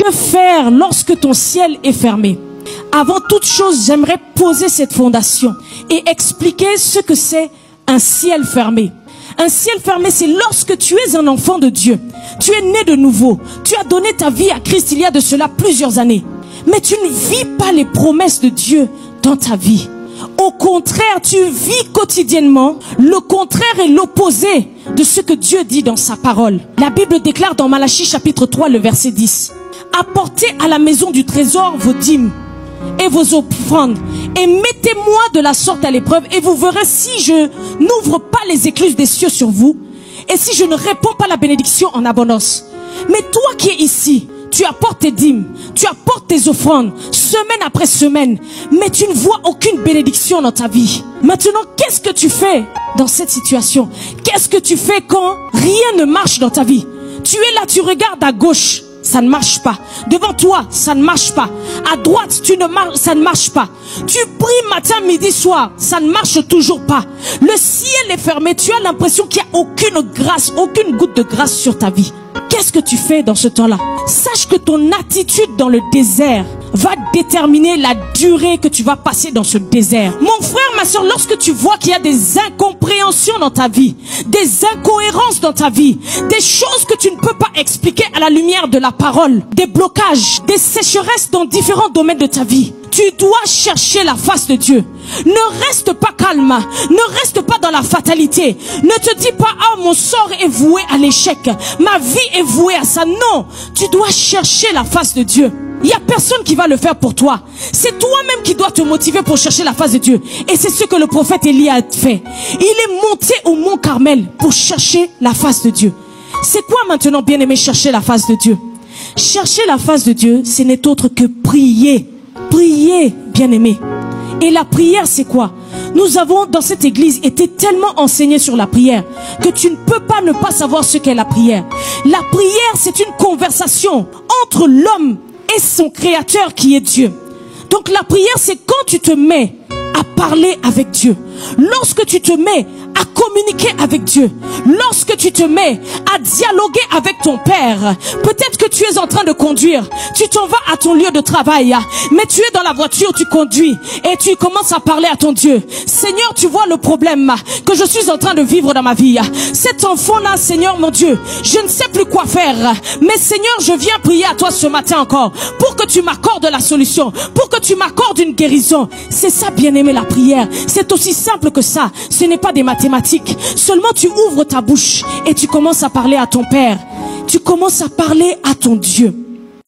Que faire lorsque ton ciel est fermé? Avant toute chose, j'aimerais poser cette fondation et expliquer ce que c'est un ciel fermé. Un ciel fermé, c'est lorsque tu es un enfant de Dieu. Tu es né de nouveau. Tu as donné ta vie à Christ il y a de cela plusieurs années. Mais tu ne vis pas les promesses de Dieu dans ta vie. Au contraire, tu vis quotidiennement le contraire et l'opposé de ce que Dieu dit dans sa parole. La Bible déclare dans Malachie chapitre 3, le verset 10. Apportez à la maison du trésor vos dîmes et vos offrandes et mettez-moi de la sorte à l'épreuve et vous verrez si je n'ouvre pas les écluses des cieux sur vous et si je ne réponds pas la bénédiction en abondance. Mais toi qui es ici, tu apportes tes dîmes, tu apportes tes offrandes, semaine après semaine, mais tu ne vois aucune bénédiction dans ta vie. Maintenant, qu'est-ce que tu fais dans cette situation? Qu'est-ce que tu fais quand rien ne marche dans ta vie? Tu es là, tu regardes à gauche, ça ne marche pas. Devant toi, ça ne marche pas. À droite, ça ne marche pas. Tu pries matin, midi, soir, ça ne marche toujours pas. Le ciel est fermé, tu as l'impression qu'il n'y a aucune grâce, aucune goutte de grâce sur ta vie. Qu'est-ce que tu fais dans ce temps-là? Sache que ton attitude dans le désert va déterminer la durée que tu vas passer dans ce désert. Mon frère, ma soeur, lorsque tu vois qu'il y a des incompréhensions dans ta vie, des incohérences dans ta vie, des choses que tu ne peux pas expliquer à la lumière de la parole, des blocages, des sécheresses dans différents domaines de ta vie, tu dois chercher la face de Dieu. Ne reste pas calme, ne reste pas dans la fatalité. Ne te dis pas, ah, mon sort est voué à l'échec, ma vie est vouée à ça. Non, tu dois chercher la face de Dieu. Il n'y a personne qui va le faire pour toi. C'est toi-même qui dois te motiver pour chercher la face de Dieu. Et c'est ce que le prophète Élie a fait. Il est monté au mont Carmel pour chercher la face de Dieu. C'est quoi maintenant, bien-aimé, chercher la face de Dieu? Chercher la face de Dieu, ce n'est autre que prier. Prier, bien-aimé. Et la prière, c'est quoi? Nous avons dans cette église été tellement enseignés sur la prière que tu ne peux pas ne pas savoir ce qu'est la prière. La prière, c'est une conversation entre l'homme et son créateur qui est Dieu. Donc la prière, c'est quand tu te mets à parler avec Dieu. Lorsque tu te mets à communiquer avec Dieu. Lorsque tu te mets à dialoguer avec ton Père. Peut-être que tu es en train de conduire. Tu t'en vas à ton lieu de travail. Mais tu es dans la voiture, tu conduis. Et tu commences à parler à ton Dieu. Seigneur, tu vois le problème que je suis en train de vivre dans ma vie. Cet enfant-là, Seigneur mon Dieu, je ne sais plus quoi faire. Mais Seigneur, je viens prier à toi ce matin encore. Pour que tu m'accordes la solution. Pour que tu m'accordes une guérison. C'est ça, bien-aimé, la prière. C'est aussi simple que ça. Ce n'est pas des mathématiques. Seulement tu ouvres ta bouche et tu commences à parler à ton Père. Tu commences à parler à ton Dieu.